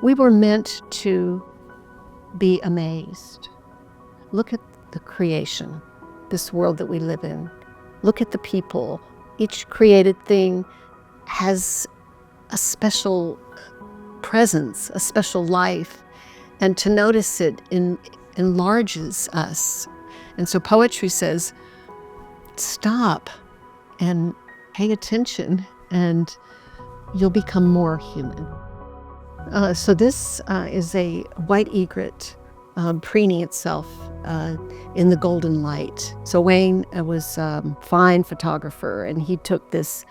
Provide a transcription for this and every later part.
We were meant to be amazed. Look at the creation, this world that we live in. Look at the people. Each created thing has a special presence, a special life, and to notice it enlarges us. And so poetry says, stop and pay attention, and you'll become more human. So this is a white egret preening itself in the golden light. So Wayne was a fine photographer, and he took this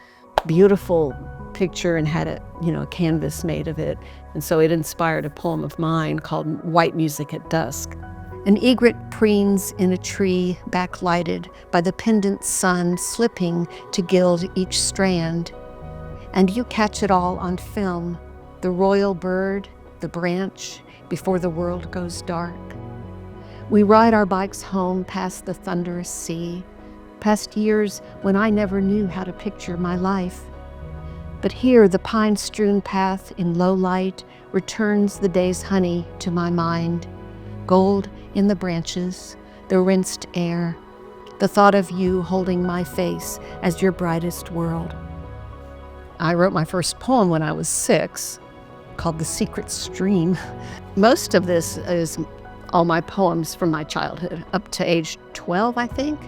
beautiful picture and had a canvas made of it. And so it inspired a poem of mine called White Music at Dusk. An egret preens in a tree backlighted by the pendant sun slipping to gild each strand. And you catch it all on film, the royal bird, the branch, before the world goes dark. We ride our bikes home past the thunderous sea, past years when I never knew how to picture my life. But here the pine-strewn path in low light returns the day's honey to my mind. Gold in the branches, the rinsed air, the thought of you holding my face as your brightest world. I wrote my first poem when I was 6, called The Secret Stream. Most of this is all my poems from my childhood, up to age 12, I think.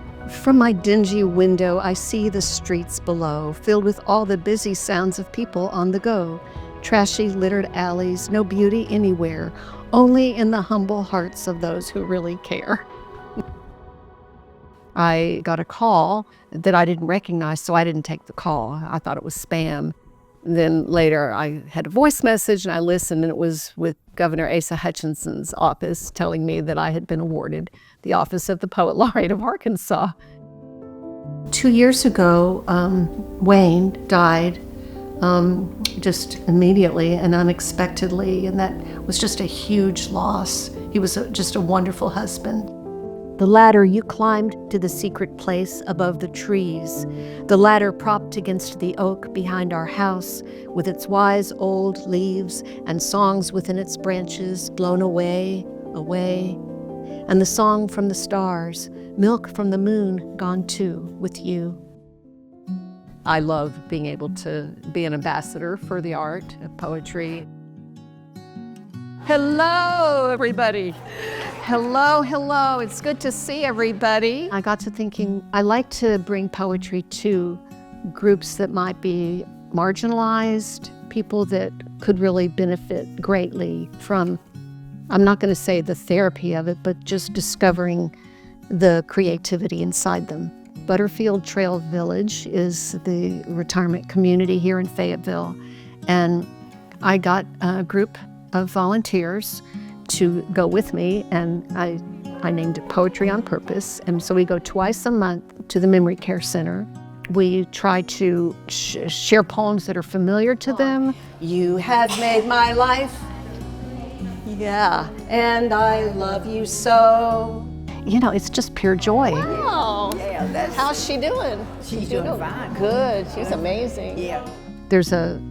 From my dingy window, I see the streets below, filled with all the busy sounds of people on the go. Trashy, littered alleys, no beauty anywhere, only in the humble hearts of those who really care. I got a call that I didn't recognize, so I didn't take the call. I thought it was spam. Then later I had a voice message and I listened, and it was with Governor Asa Hutchinson's office telling me that I had been awarded the office of the Poet Laureate of Arkansas. 2 years ago, Wayne died just immediately and unexpectedly, and that was just a huge loss. He was just a wonderful husband. The ladder you climbed to the secret place above the trees, the ladder propped against the oak behind our house, with its wise old leaves and songs within its branches blown away, away, and the song from the stars, milk from the moon gone too with you. I love being able to be an ambassador for the art of poetry. Hello, everybody. Hello, hello. It's good to see everybody. I got to thinking, I like to bring poetry to groups that might be marginalized, people that could really benefit greatly from, I'm not going to say the therapy of it, but just discovering the creativity inside them. Butterfield Trail Village is the retirement community here in Fayetteville, and I got a group of volunteers to go with me, and I named it Poetry on Purpose. And so we go twice a month to the Memory Care Center. We try to share poems that are familiar to them. You have made my life, yeah, and I love you so. You know, it's just pure joy. Wow. Yeah, how's she doing? She's doing fine. Good. She's amazing. Yeah. There's a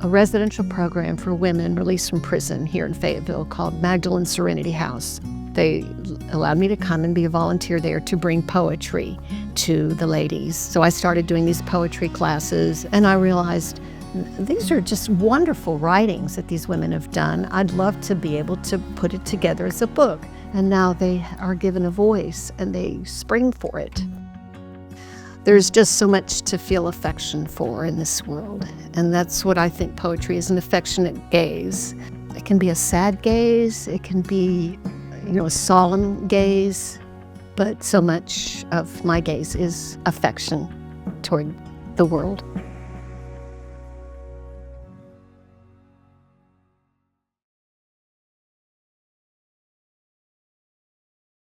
residential program for women released from prison here in Fayetteville called Magdalene Serenity House. They allowed me to come and be a volunteer there to bring poetry to the ladies. So I started doing these poetry classes, and I realized these are just wonderful writings that these women have done. I'd love to be able to put it together as a book. And now they are given a voice and they spring for it. There's just so much to feel affection for in this world. And that's what I think poetry is, an affectionate gaze. It can be a sad gaze, it can be, a solemn gaze, but so much of my gaze is affection toward the world.